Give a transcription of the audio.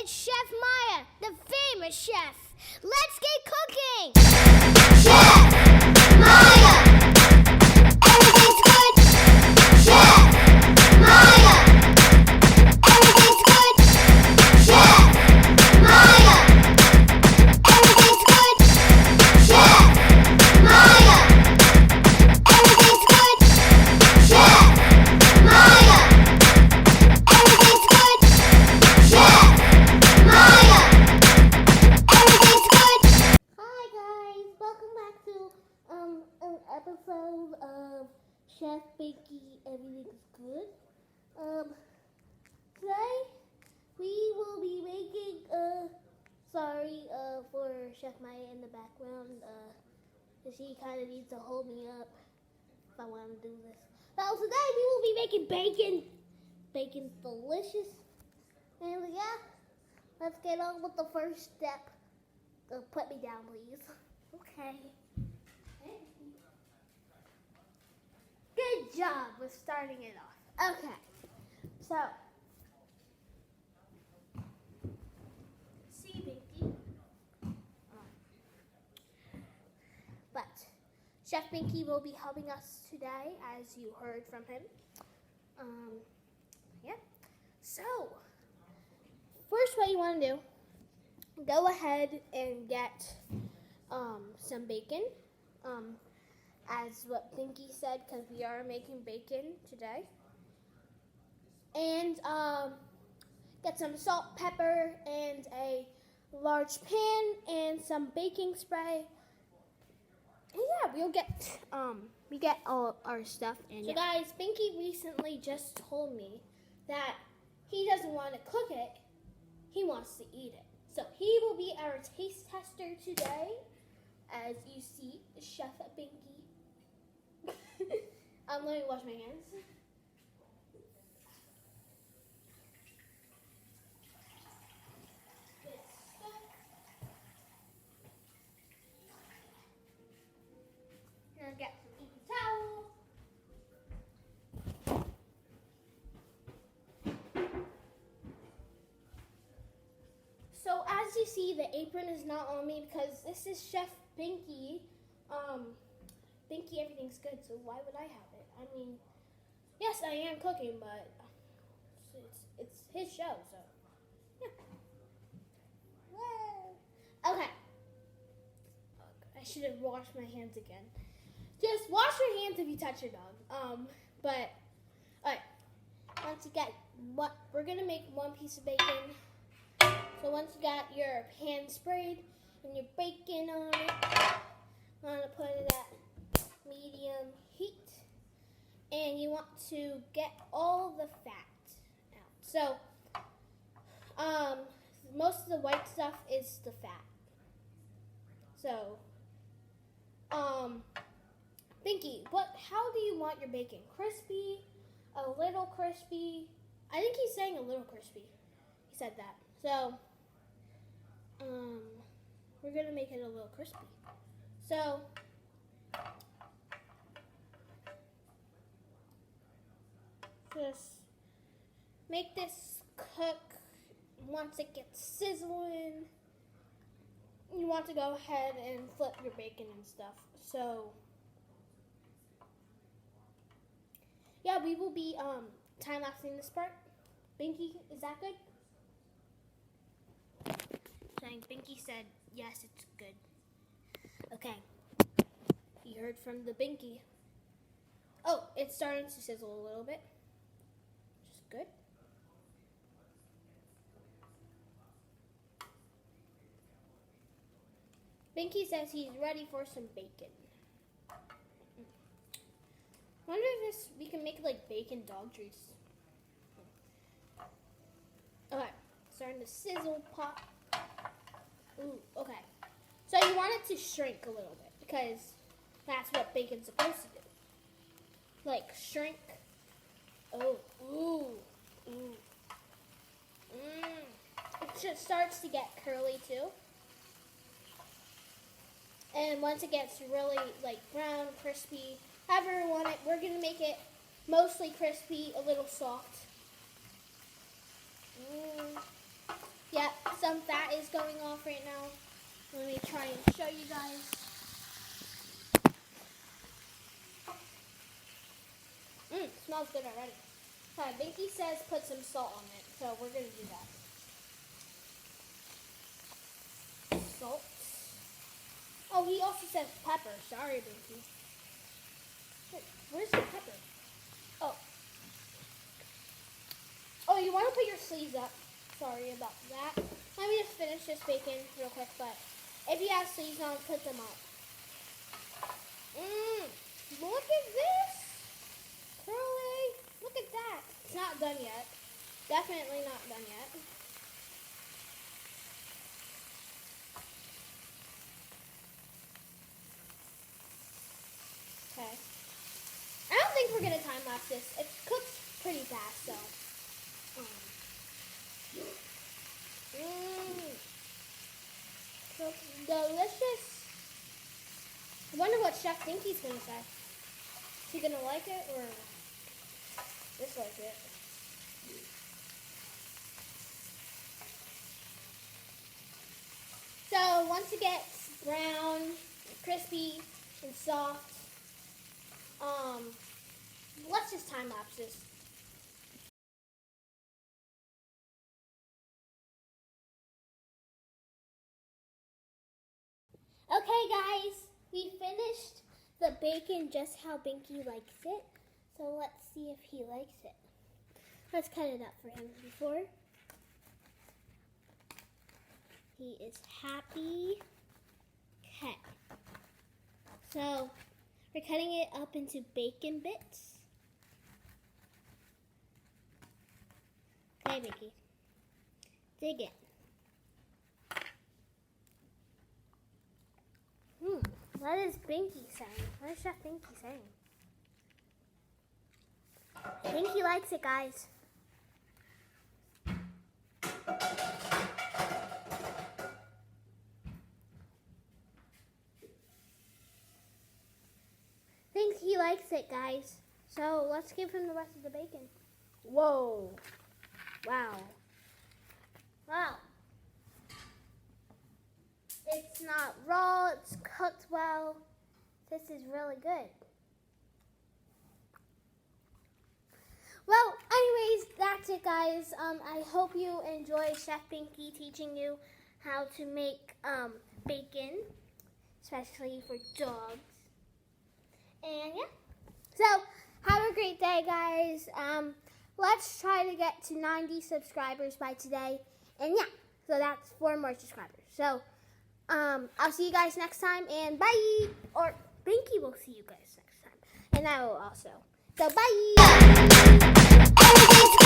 it's Chef Maya, the famous chef. Let's get cooking! Chef Maya! Everything's good! Chef Maya! Everything's good! Chef Maya! Everything's good! Chef Maya! Everything's good! Chef Maya! Everything's good! Chef Maya! Everything's good! Hi guys, welcome back to an episode of Chef Binky. Everything's good. Today we will be making sorry for Chef Maya in the background. She kind of needs to hold me up if I want to do this. So today we will be making bacon. Bacon's delicious. And yeah, let's get on with the first step. Put me down, please. Okay. Good job with starting it off. Okay. So, see, Binky. But Chef Binky will be helping us today, as you heard from him. Yeah. So, first, what you want to do, go ahead and get some bacon, as what Binky said, because we are making bacon today. And get some salt, pepper, and a large pan, and some baking spray. And yeah, we get all our stuff. And so guys, Binky recently just told me that he doesn't want to cook it, he wants to eat it. So he will be our taste tester today. As you see, Chef Binky. Let me wash my hands. Gonna get some paper towel. So as you see, the apron is not on me because this is Chef Binky. Binky, everything's good, so why would I have it? I mean, yes, I am cooking, but it's his show, so yeah. Okay. I should have washed my hands again. Just wash your hands if you touch your dog. But alright. Once you get we're gonna make one piece of bacon. So once you got your pan sprayed and your bacon on it, I'm gonna put it at medium heat. And you want to get all the fat out. So most of the white stuff is the fat. So Binky, how do you want your bacon? Crispy? A little crispy? I think he's saying a little crispy. He said that. So, we're going to make it a little crispy. So, just make this cook. Once it gets sizzling, you want to go ahead and flip your bacon and stuff. So, yeah, we will be time-lapsing this part. Binky, is that good? Binky said, yes, it's good. Okay. You heard from the Binky. Oh, it's starting to sizzle a little bit. Which is good. Binky says he's ready for some bacon. Wonder if we can make like bacon dog treats. Okay, starting to sizzle, pop. Ooh, okay. So you want it to shrink a little bit because that's what bacon's supposed to do. Like shrink. Oh, ooh, ooh. It just starts to get curly too. And once it gets really like brown, crispy, however you want it, we're gonna make it mostly crispy, a little soft. Yep, some fat is going off right now. Let me try and show you guys. Smells good already. Binky says put some salt on it, so we're going to do that. Salt. Oh, he also says pepper. Sorry, Binky. Wait, where's the pepper? Oh. Oh, you want to put your sleeves up. Sorry about that. Let me just finish this bacon real quick, but if you have sleeves on, put them up. Look at this. Curly. Look at that. It's not done yet. Definitely not done yet. Okay. I don't think we're going to time lapse this. It cooks pretty fast, so. Looks delicious. I wonder what Chef Binky's going to say. Is he going to like it or dislike it? So once it gets brown, crispy, and soft, let's just time lapse this. Okay guys, we finished the bacon just how Binky likes it. So let's see if he likes it. Let's cut it up for him before. He is happy. Okay. So we're cutting it up into bacon bits. Okay, Binky. Dig it. What is Binky saying? What is Chef Binky saying? Binky likes it, guys. Binky likes it, guys. So let's give him the rest of the bacon. Whoa. Wow. Wow. It's not raw, it's cooked well. This is really good. Well, anyways, that's it, guys. I hope you enjoy Chef Binky teaching you how to make bacon, especially for dogs. And yeah, so have a great day, guys. Let's try to get to 90 subscribers by today. And yeah, so that's 4 more subscribers. So I'll see you guys next time, and bye. Or Binky will see you guys next time, and I will also. So bye.